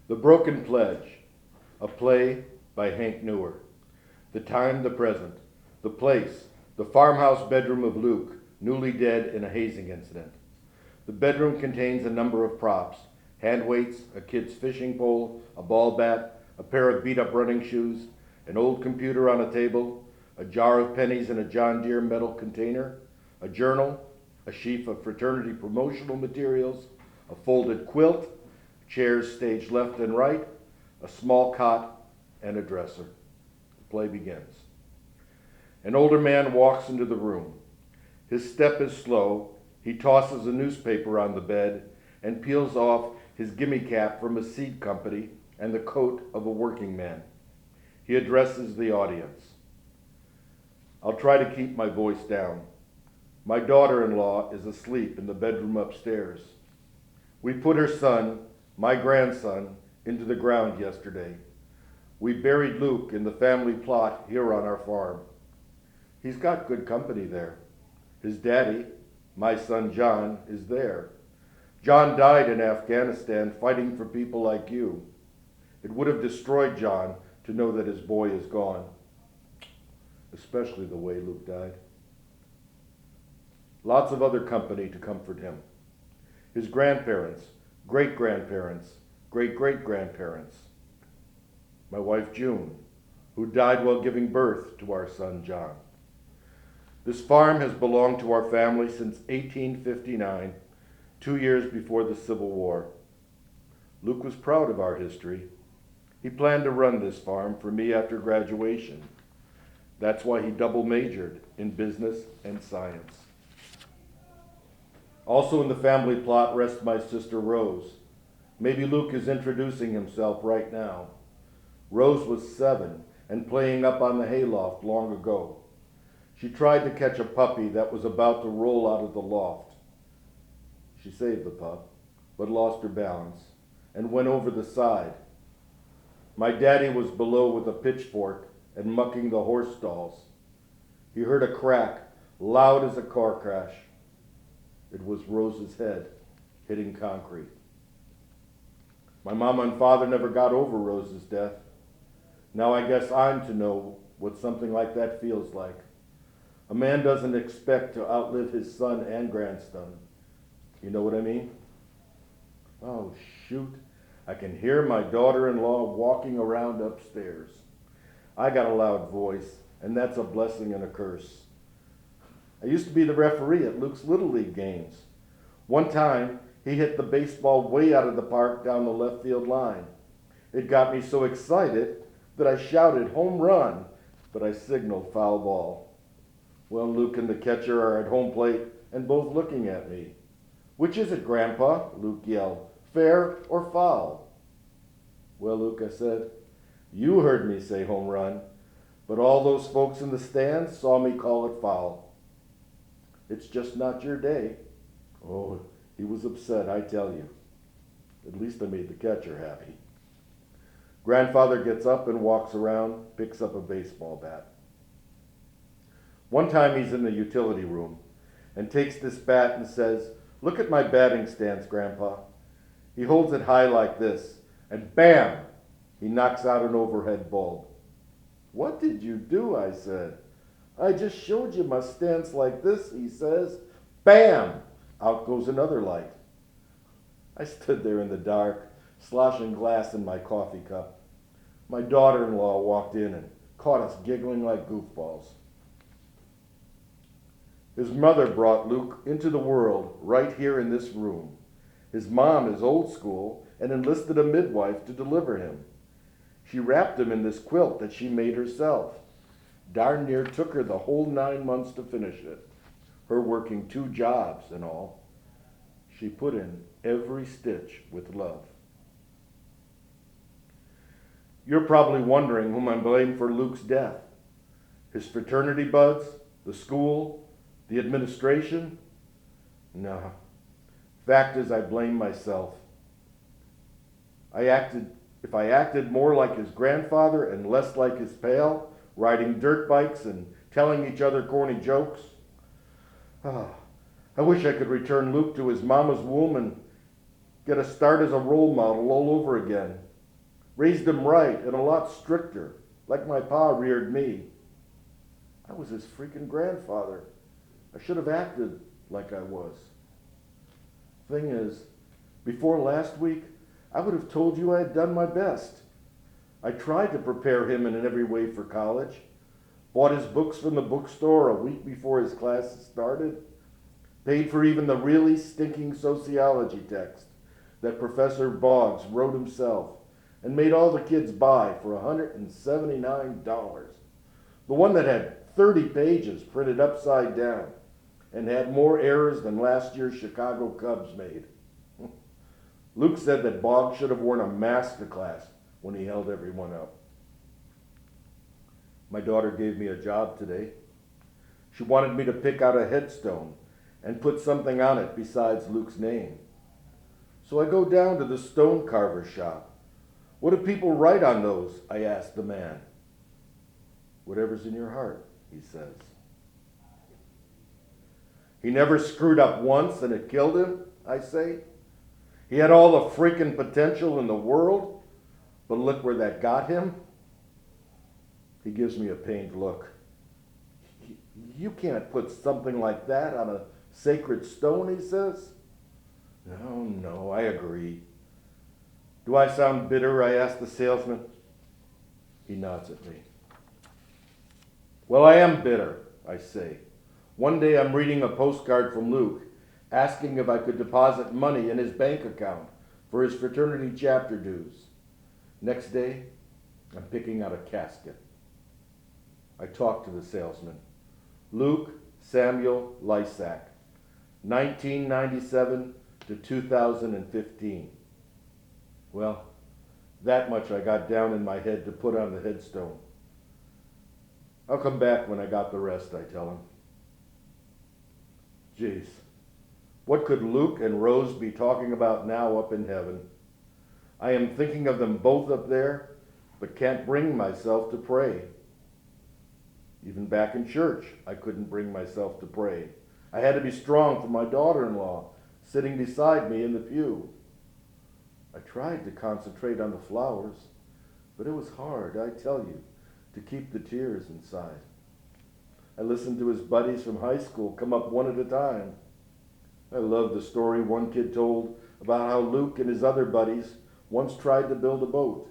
The Broken Pledge, a play by Hank Nuwer. The time, the present. The place, the farmhouse bedroom of Luke, newly dead in a hazing incident. The bedroom contains a number of props: hand weights, a kid's fishing pole, a ball bat, a pair of beat-up running shoes, an old computer on a table, a jar of pennies in a John Deere metal container, a journal, a sheaf of fraternity promotional materials, a folded quilt, chairs staged left and right, a small cot, and a dresser. The play begins. An older man walks into the room. His step is slow. He tosses a newspaper on the bed and peels off his gimme cap from a seed company and the coat of a working man. He addresses the audience. I'll try to keep my voice down. My daughter-in-law is asleep in the bedroom upstairs. We put her son, my grandson, into the ground yesterday. We buried Luke in the family plot here on our farm. He's got good company there. His daddy, my son John, is there. John died in Afghanistan fighting for people like you. It would have destroyed John to know that his boy is gone, especially the way Luke died. Lots of other company to comfort him. His grandparents, great-grandparents, great-great-grandparents. My wife June, who died while giving birth to our son John. This farm has belonged to our family since 1859, 2 years before the Civil War. Luke was proud of our history. He planned to run this farm for me after graduation. That's why he double majored in business and science. Also in the family plot rests my sister Rose. Maybe Luke is introducing himself right now. Rose was 7 and playing up on the hayloft long ago. She tried to catch a puppy that was about to roll out of the loft. She saved the pup, but lost her balance and went over the side. My daddy was below with a pitchfork and mucking the horse stalls. He heard a crack, loud as a car crash. It was Rose's head hitting concrete. My mom and father never got over Rose's death. Now I guess I'm to know what something like that feels like. A man doesn't expect to outlive his son and grandson. You know what I mean? Oh, shoot. I can hear my daughter-in-law walking around upstairs. I got a loud voice, and that's a blessing and a curse. I used to be the referee at Luke's Little League games. One time, he hit the baseball way out of the park down the left field line. It got me so excited that I shouted home run, but I signaled foul ball. Well, Luke and the catcher are at home plate and both looking at me. Which is it, Grandpa? Luke yelled. Fair or foul? Well, Luke, I said, you heard me say home run, but all those folks in the stands saw me call it foul. It's just not your day. Oh, he was upset, I tell you. At least I made the catcher happy. Grandfather gets up and walks around, picks up a baseball bat. One time he's in the utility room and takes this bat and says, look at my batting stance, Grandpa. He holds it high like this, and bam, he knocks out an overhead bulb. What did you do? I said. I just showed you my stance like this, he says. Bam! Out goes another light. I stood there in the dark, sloshing glass in my coffee cup. My daughter-in-law walked in and caught us giggling like goofballs. His mother brought Luke into the world right here in this room. His mom is old school and enlisted a midwife to deliver him. She wrapped him in this quilt that she made herself. Darn near took her the whole 9 months to finish it, her working 2 jobs and all. She put in every stitch with love. You're probably wondering whom I blame for Luke's death. His fraternity buds, the school, the administration? No. Fact is, I blame myself. If I acted more like his grandfather and less like his pal, riding dirt bikes and telling each other corny jokes, I wish I could return Luke to his mama's womb and get a start as a role model all over again. Raised him right and a lot stricter, like my pa reared me. I was his freaking grandfather. I should have acted like I was. Thing is, before last week, I would have told you I had done my best. I tried to prepare him in every way for college. Bought his books from the bookstore a week before his classes started. Paid for even the really stinking sociology text that Professor Boggs wrote himself and made all the kids buy for $179. The one that had 30 pages printed upside down and had more errors than last year's Chicago Cubs made. Luke said that Boggs should have worn a mask to class when he held everyone up. My daughter gave me a job today. She wanted me to pick out a headstone and put something on it besides Luke's name. So I go down to the stone carver shop. What do people write on those? I asked the man. Whatever's in your heart, he says. He never screwed up once and it killed him, I say. He had all the freaking potential in the world, but look where that got him. He gives me a pained look. You can't put something like that on a sacred stone, he says. No, I agree. Do I sound bitter? I ask the salesman. He nods at me. Well, I am bitter, I say. One day I'm reading a postcard from Luke asking if I could deposit money in his bank account for his fraternity chapter dues. Next day, I'm picking out a casket. I talk to the salesman. Luke Samuel Lysak, 1997 to 2015. Well, that much I got down in my head to put on the headstone. I'll come back when I got the rest, I tell him. Geez, what could Luke and Rose be talking about now up in heaven? I am thinking of them both up there, but can't bring myself to pray. Even back in church, I couldn't bring myself to pray. I had to be strong for my daughter-in-law sitting beside me in the pew. I tried to concentrate on the flowers, but it was hard, I tell you, to keep the tears inside. I listened to his buddies from high school come up one at a time. I loved the story one kid told about how Luke and his other buddies once tried to build a boat.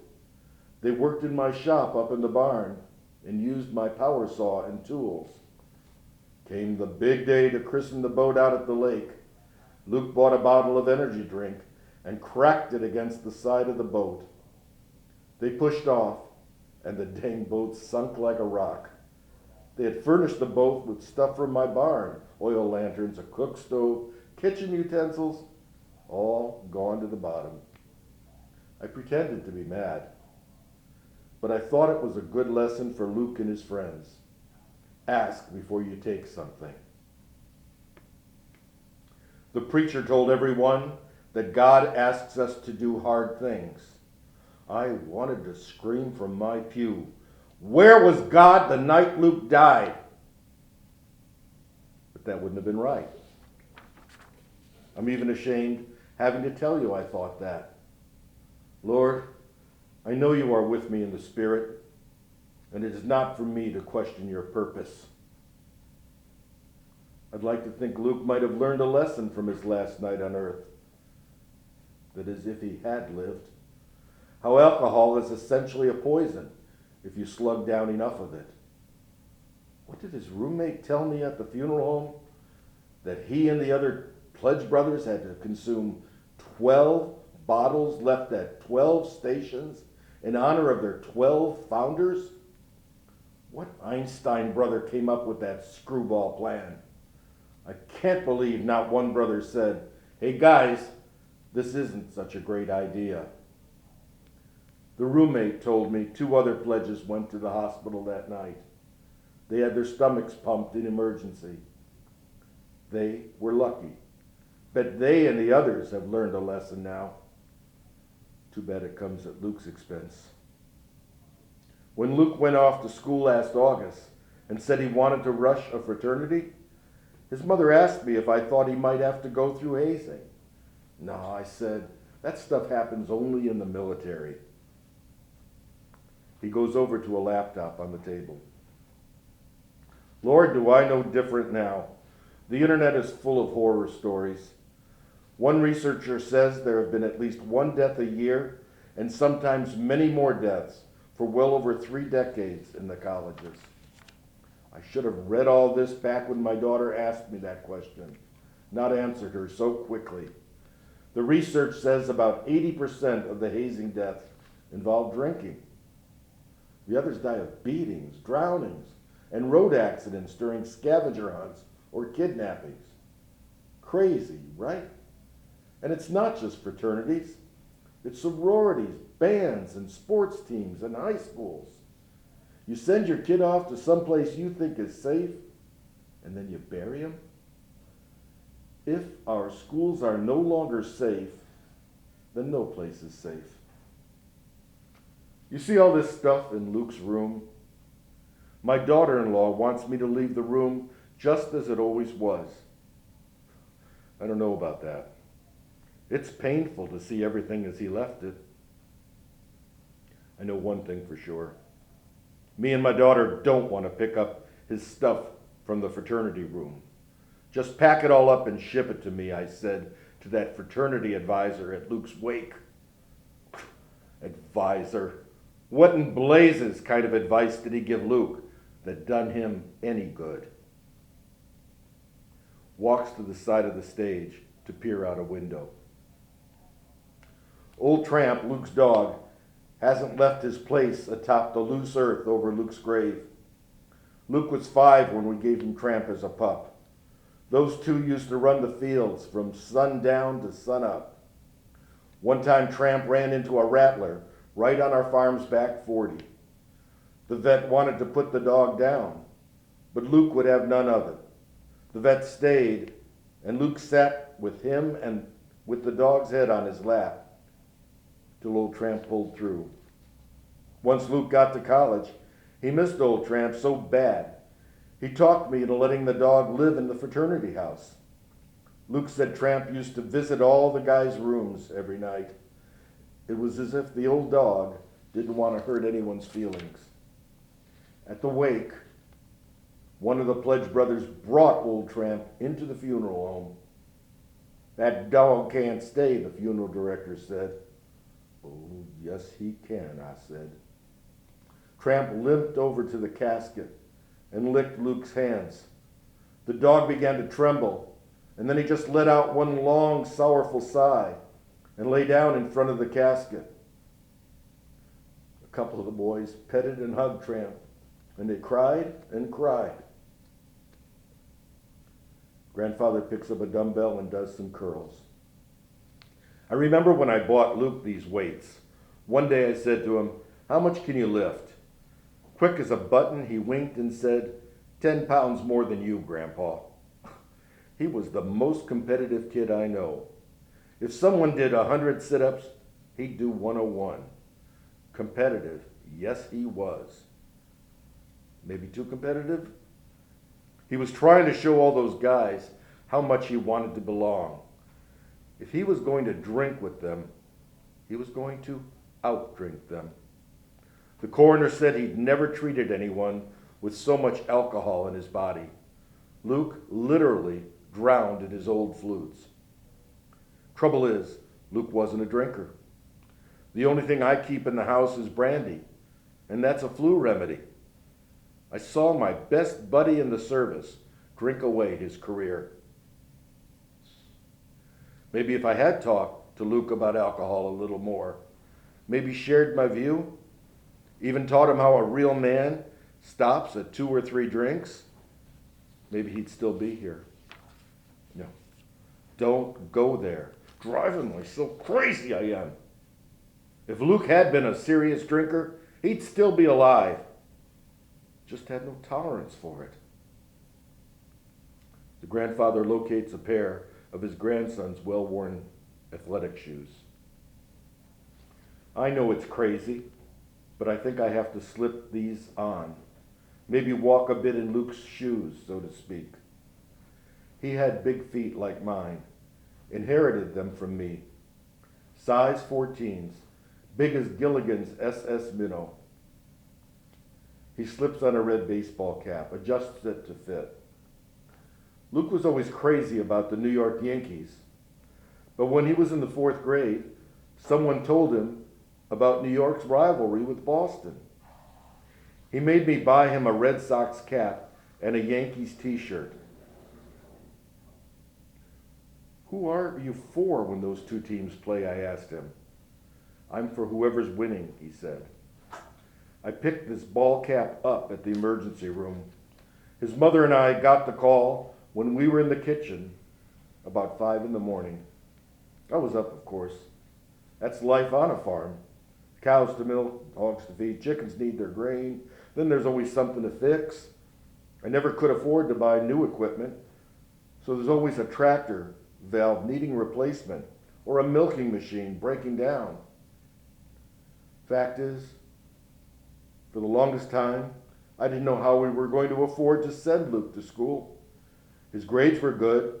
They worked in my shop up in the barn and used my power saw and tools. Came the big day to christen the boat out at the lake. Luke bought a bottle of energy drink and cracked it against the side of the boat. They pushed off, and the dang boat sunk like a rock. They had furnished the boat with stuff from my barn, oil lanterns, a cook stove, kitchen utensils, all gone to the bottom. I pretended to be mad, but I thought it was a good lesson for Luke and his friends. Ask before you take something. The preacher told everyone that God asks us to do hard things. I wanted to scream from my pew, where was God the night Luke died? But that wouldn't have been right. I'm even ashamed having to tell you I thought that. Lord, I know you are with me in the Spirit, and it is not for me to question your purpose. I'd like to think Luke might have learned a lesson from his last night on earth. That is, if he had lived. How alcohol is essentially a poison if you slug down enough of it. What did his roommate tell me at the funeral home? That he and the other pledge brothers had to consume 12 bottles left at 12 stations in honor of their 12 founders? What Einstein brother came up with that screwball plan? I can't believe not one brother said, hey guys, this isn't such a great idea. The roommate told me 2 other pledges went to the hospital that night. They had their stomachs pumped in emergency. They were lucky. Bet they and the others have learned a lesson now. Too bad it comes at Luke's expense. When Luke went off to school last August and said he wanted to rush a fraternity, his mother asked me if I thought he might have to go through hazing. No, I said, that stuff happens only in the military. He goes over to a laptop on the table. Lord, do I know different now. The internet is full of horror stories. One researcher says there have been at least one death a year and sometimes many more deaths for well over 3 decades in the colleges. I should have read all this back when my daughter asked me that question, not answered her so quickly. The research says about 80% of the hazing deaths involve drinking. The others die of beatings, drownings, and road accidents during scavenger hunts or kidnappings. Crazy, right? And it's not just fraternities. It's sororities, bands, and sports teams and high schools. You send your kid off to someplace you think is safe, and then you bury him? If our schools are no longer safe, then no place is safe. You see all this stuff in Luke's room? My daughter-in-law wants me to leave the room just as it always was. I don't know about that. It's painful to see everything as he left it. I know one thing for sure. Me and my daughter don't want to pick up his stuff from the fraternity room. Just pack it all up and ship it to me, I said to that fraternity advisor at Luke's wake. Advisor? What in blazes kind of advice did he give Luke that done him any good? Walks to the side of the stage to peer out a window. Old Tramp, Luke's dog, hasn't left his place atop the loose earth over Luke's grave. Luke was 5 when we gave him Tramp as a pup. Those two used to run the fields from sundown to sunup. One time Tramp ran into a rattler right on our farm's back 40. The vet wanted to put the dog down, but Luke would have none of it. The vet stayed, and Luke sat with him and with the dog's head on his lap till old Tramp pulled through. Once Luke got to college, he missed old Tramp so bad, he talked me into letting the dog live in the fraternity house. Luke said Tramp used to visit all the guys' rooms every night. It was as if the old dog didn't want to hurt anyone's feelings. At the wake, one of the Pledge brothers brought old Tramp into the funeral home. That dog can't stay, the funeral director said. Oh, yes he can, I said. Tramp limped over to the casket and licked Luke's hands. The dog began to tremble, and then he just let out one long, sorrowful sigh and lay down in front of the casket. A couple of the boys petted and hugged Tramp, and they cried and cried. Grandfather picks up a dumbbell and does some curls. I remember when I bought Luke these weights. One day I said to him, "How much can you lift?" Quick as a button, he winked and said, 10 pounds more than you, Grandpa." He was the most competitive kid I know. If someone did 100 sit-ups, he'd do 101. Competitive, yes he was. Maybe too competitive? He was trying to show all those guys how much he wanted to belong. If he was going to drink with them, he was going to outdrink them. The coroner said he'd never treated anyone with so much alcohol in his body. Luke literally drowned in his old flutes. Trouble is, Luke wasn't a drinker. The only thing I keep in the house is brandy, and that's a flu remedy. I saw my best buddy in the service drink away his career. Maybe if I had talked to Luke about alcohol a little more, maybe shared my view, even taught him how a real man stops at 2 or 3 drinks, maybe he'd still be here. No, don't go there. Driving me so crazy I am. If Luke had been a serious drinker, he'd still be alive. Just had no tolerance for it. The grandfather locates a pair of his grandson's well-worn athletic shoes. I know it's crazy, but I think I have to slip these on. Maybe walk a bit in Luke's shoes, so to speak. He had big feet like mine, inherited them from me. Size 14s, big as Gilligan's SS Minnow. He slips on a red baseball cap, adjusts it to fit. Luke was always crazy about the New York Yankees, but when he was in the 4th grade, someone told him about New York's rivalry with Boston. He made me buy him a Red Sox cap and a Yankees t-shirt. "Who are you for when those two teams play?" I asked him. "I'm for whoever's winning," he said. I picked this ball cap up at the emergency room. His mother and I got the call when we were in the kitchen about 5 in the morning. I was up, of course. That's life on a farm. Cows to milk, hogs to feed, chickens need their grain. Then there's always something to fix. I never could afford to buy new equipment, so there's always a tractor valve needing replacement or a milking machine breaking down. Fact is, for the longest time, I didn't know how we were going to afford to send Luke to school. His grades were good,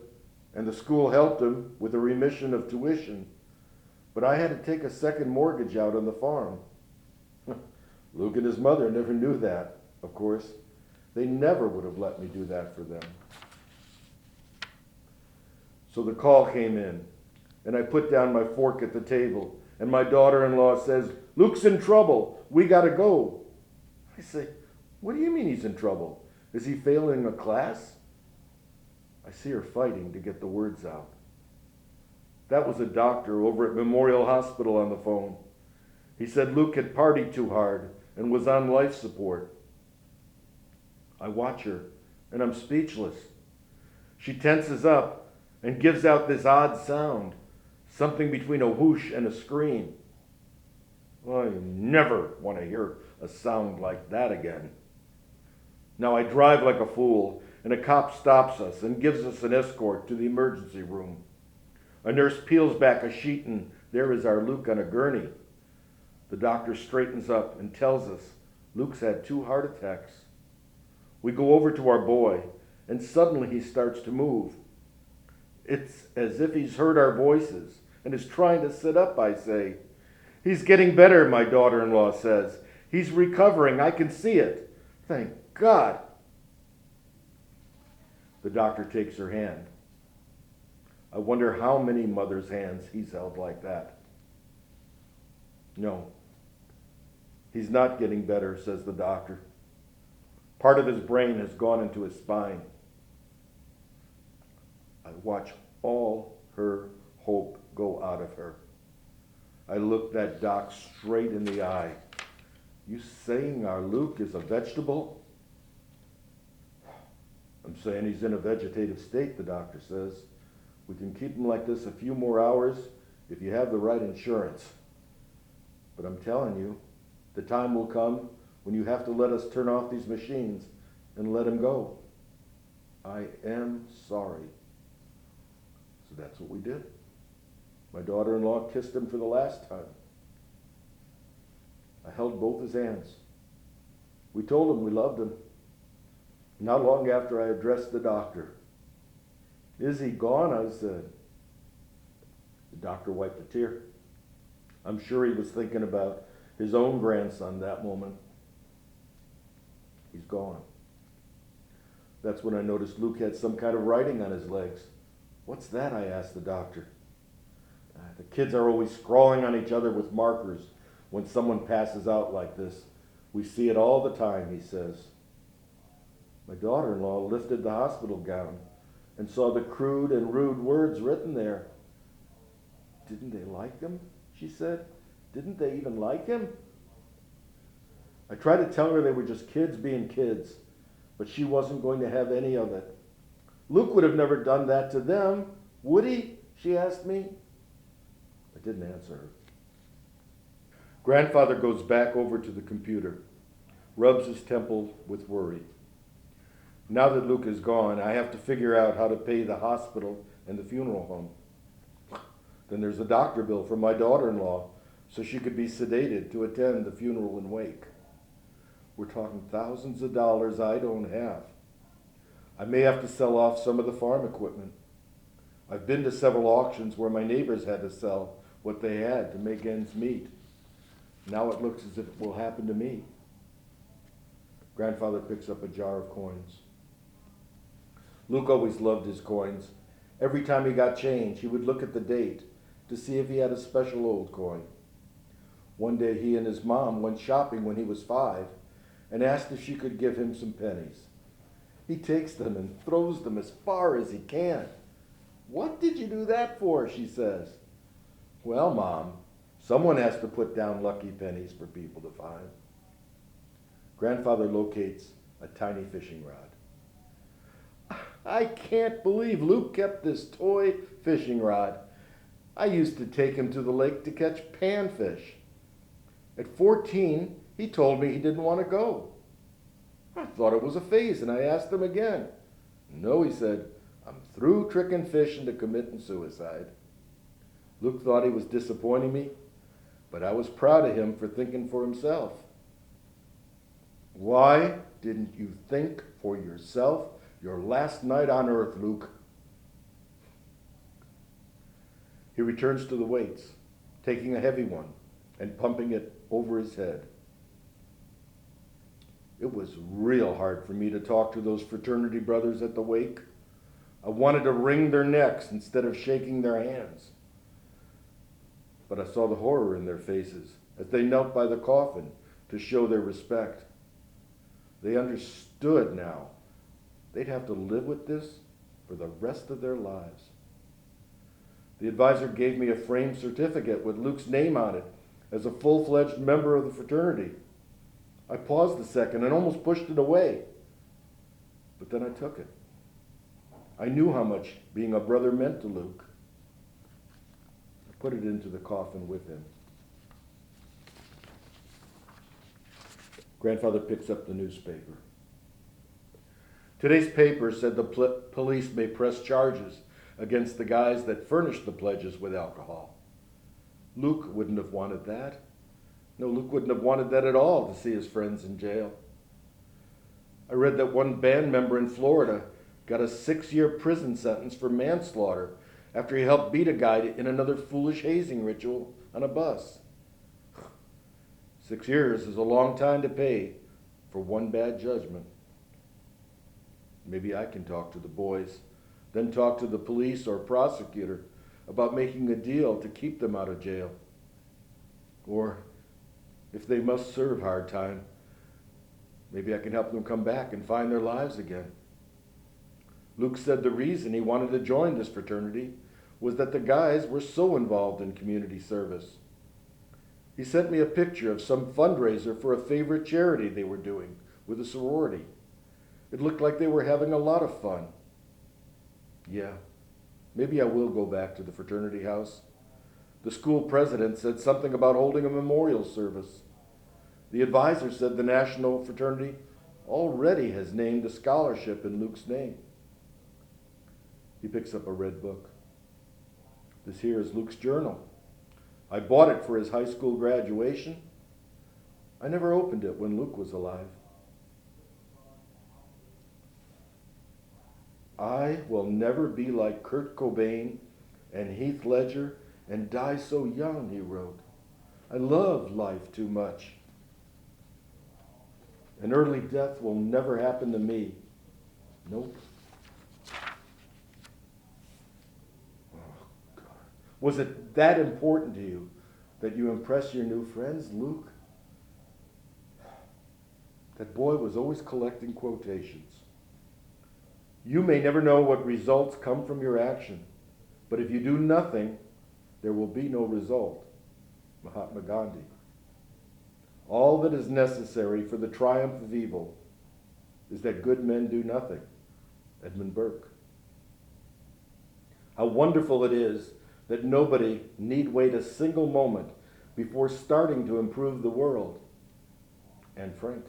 and the school helped him with a remission of tuition, but I had to take a second mortgage out on the farm. Luke and his mother never knew that, of course. They never would have let me do that for them. So the call came in, and I put down my fork at the table, and my daughter-in-law says, "Luke's in trouble. We gotta go." I say, "What do you mean he's in trouble? Is he failing a class?" I see her fighting to get the words out. That was a doctor over at Memorial Hospital on the phone. He said Luke had partied too hard and was on life support. I watch her, and I'm speechless. She tenses up and gives out this odd sound, something between a whoosh and a scream. I never want to hear a sound like that again. Now I drive like a fool, and a cop stops us and gives us an escort to the emergency room. A nurse peels back a sheet, and there is our Luke on a gurney. The doctor straightens up and tells us Luke's had 2 heart attacks. We go over to our boy, and suddenly he starts to move. It's as if he's heard our voices and is trying to sit up, I say. "He's getting better," my daughter-in-law says. "He's recovering. I can see it. Thank God." The doctor takes her hand. I wonder how many mothers' hands he's held like that. "No, he's not getting better," says the doctor. "Part of his brain has gone into his spine." I watch all her hope go out of her. I look that doc straight in the eye. "You saying our Luke is a vegetable?" "I'm saying he's in a vegetative state," the doctor says. "We can keep him like this a few more hours if you have the right insurance. But I'm telling you, the time will come when you have to let us turn off these machines and let him go. I am sorry." So that's what we did. My daughter-in-law kissed him for the last time. I held both his hands. We told him we loved him. Not long after I addressed the doctor. "Is he gone?" I said. The doctor wiped a tear. I'm sure he was thinking about his own grandson that moment. "He's gone." That's when I noticed Luke had some kind of writing on his legs. "What's that?" I asked the doctor. The kids are always scrawling on each other with markers when someone passes out like this. We see it all the time, he says. My daughter-in-law lifted the hospital gown and saw the crude and rude words written there. "Didn't they like him?" she said. "Didn't they even like him?" I tried to tell her they were just kids being kids, but she wasn't going to have any of it. "Luke would have never done that to them, would he?" she asked me. I didn't answer her. Grandfather goes back over to the computer, rubs his temple with worry. Now that Luke is gone, I have to figure out how to pay the hospital and the funeral home. Then there's a doctor bill from my daughter-in-law so she could be sedated to attend the funeral and wake. We're talking thousands of dollars I don't have. I may have to sell off some of the farm equipment. I've been to several auctions where my neighbors had to sell what they had to make ends meet. Now it looks as if it will happen to me. Grandfather picks up a jar of coins. Luke always loved his coins. Every time he got change, he would look at the date to see if he had a special old coin. One day he and his mom went shopping when he was 5 and asked if she could give him some pennies. He takes them and throws them as far as he can. "What did you do that for?" she says. "Well, Mom, someone has to put down lucky pennies for people to find." Grandfather locates a tiny fishing rod. "I can't believe Luke kept this toy fishing rod. I used to take him to the lake to catch panfish. At 14, he told me he didn't want to go. I thought it was a phase, and I asked him again. 'No,' he said, 'I'm through tricking fish into committing suicide.' Luke thought he was disappointing me, but I was proud of him for thinking for himself." "Why didn't you think for yourself your last night on earth, Luke?" He returns to the weights, taking a heavy one and pumping it over his head. "It was real hard for me to talk to those fraternity brothers at the wake. I wanted to wring their necks instead of shaking their hands. But I saw the horror in their faces as they knelt by the coffin to show their respect. They understood now they'd have to live with this for the rest of their lives. The advisor gave me a framed certificate with Luke's name on it as a full-fledged member of the fraternity. I paused a second and almost pushed it away, but then I took it. I knew how much being a brother meant to Luke. I put it into the coffin with him. Grandfather picks up the newspaper. Today's paper said the police may press charges against the guys that furnished the pledges with alcohol. Luke wouldn't have wanted that. No, Luke wouldn't have wanted that at all, to see his friends in jail. I read that one band member in Florida got a 6-year prison sentence for manslaughter after he helped beat a guy in another foolish hazing ritual on a bus. 6 years is a long time to pay for one bad judgment. Maybe I can talk to the boys, then talk to the police or prosecutor about making a deal to keep them out of jail. Or, if they must serve hard time, maybe I can help them come back and find their lives again. Luke said the reason he wanted to join this fraternity was that the guys were so involved in community service. He sent me a picture of some fundraiser for a favorite charity they were doing with a sorority. It looked like they were having a lot of fun. Yeah, maybe I will go back to the fraternity house. The school president said something about holding a memorial service. The advisor said the national fraternity already has named a scholarship in Luke's name. He picks up a red book. This here is Luke's journal. I bought it for his high school graduation. I never opened it when Luke was alive. I will never be like Kurt Cobain and Heath Ledger and die so young, he wrote. I love life too much. An early death will never happen to me. Nope. Oh, God. Was it that important to you that you impress your new friends, Luke? That boy was always collecting quotations. You may never know what results come from your action, but if you do nothing, there will be no result. Mahatma Gandhi. All that is necessary for the triumph of evil is that good men do nothing. Edmund Burke. How wonderful it is that nobody need wait a single moment before starting to improve the world. Anne Frank.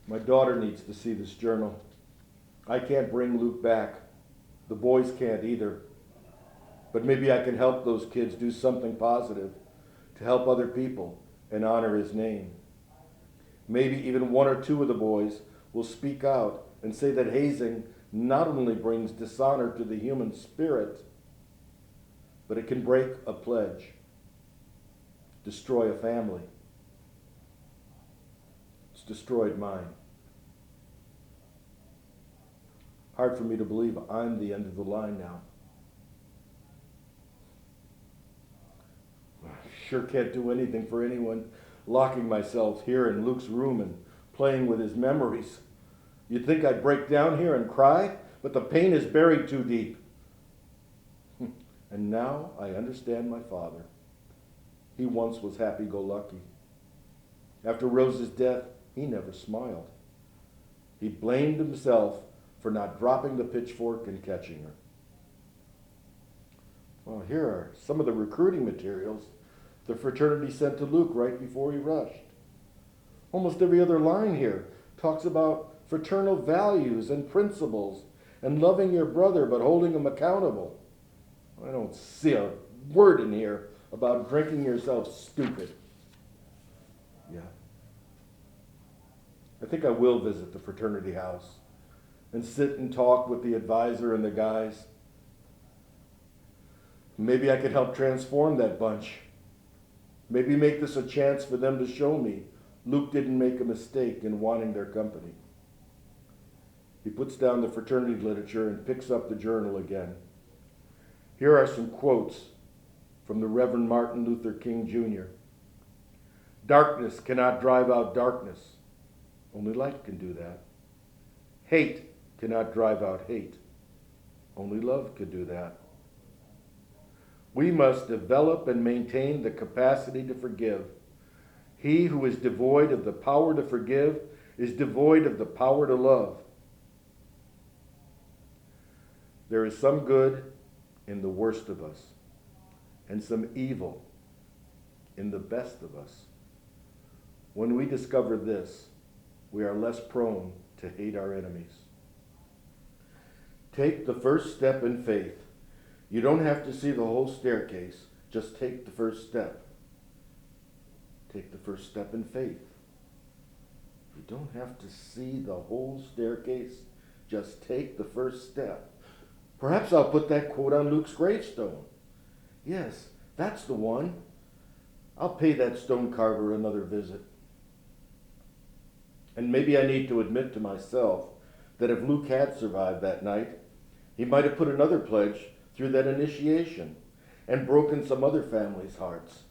My daughter needs to see this journal. I can't bring Luke back. The boys can't either. But maybe I can help those kids do something positive to help other people and honor his name. Maybe even 1 or 2 of the boys will speak out and say that hazing not only brings dishonor to the human spirit, but it can break a pledge, destroy a family, destroyed mine. Hard for me to believe I'm the end of the line now. Sure can't do anything for anyone, locking myself here in Luke's room and playing with his memories. You'd think I'd break down here and cry, but the pain is buried too deep. And now I understand my father. He once was happy-go-lucky. After Rose's death, he never smiled. He blamed himself for not dropping the pitchfork and catching her. Well, here are some of the recruiting materials the fraternity sent to Luke right before he rushed. Almost every other line here talks about fraternal values and principles and loving your brother but holding him accountable. I don't see a word in here about drinking yourself stupid. Yeah. I think I will visit the fraternity house and sit and talk with the advisor and the guys. Maybe I could help transform that bunch. Maybe make this a chance for them to show me Luke didn't make a mistake in wanting their company. He puts down the fraternity literature and picks up the journal again. Here are some quotes from the Reverend Martin Luther King Jr. Darkness cannot drive out darkness. Only light can do that. Hate cannot drive out hate. Only love could do that. We must develop and maintain the capacity to forgive. He who is devoid of the power to forgive is devoid of the power to love. There is some good in the worst of us, and some evil in the best of us. When we discover this, we are less prone to hate our enemies. Take the first step in faith. You don't have to see the whole staircase. Just take the first step. Take the first step in faith. You don't have to see the whole staircase. Just take the first step. Perhaps I'll put that quote on Luke's gravestone. Yes, that's the one. I'll pay that stone carver another visit. And maybe I need to admit to myself that if Luke had survived that night, he might have put another pledge through that initiation and broken some other family's hearts.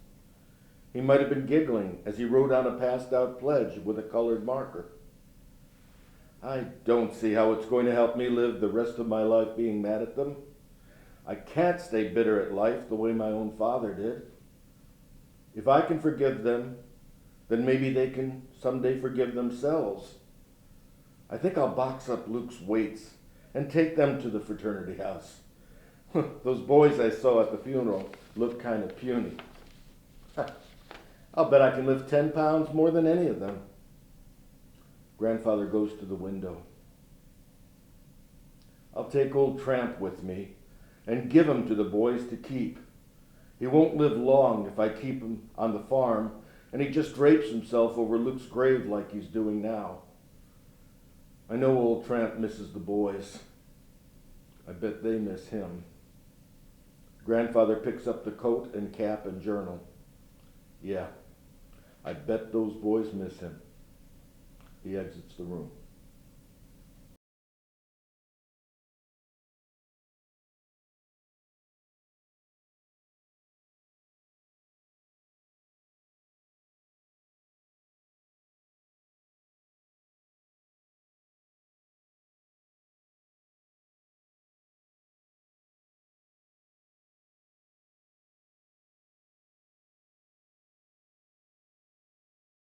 He might have been giggling as he wrote on a passed-out pledge with a colored marker. I don't see how it's going to help me live the rest of my life being mad at them. I can't stay bitter at life the way my own father did. If I can forgive them, then maybe they can someday forgive themselves. I think I'll box up Luke's weights and take them to the fraternity house. Those boys I saw at the funeral looked kind of puny. I'll bet I can lift 10 pounds more than any of them. Grandfather goes to the window. I'll take old Tramp with me and give him to the boys to keep. He won't live long if I keep him on the farm and he just drapes himself over Luke's grave like he's doing now. I know old Tramp misses the boys. I bet they miss him. Grandfather picks up the coat and cap and journal. Yeah, I bet those boys miss him. He exits the room.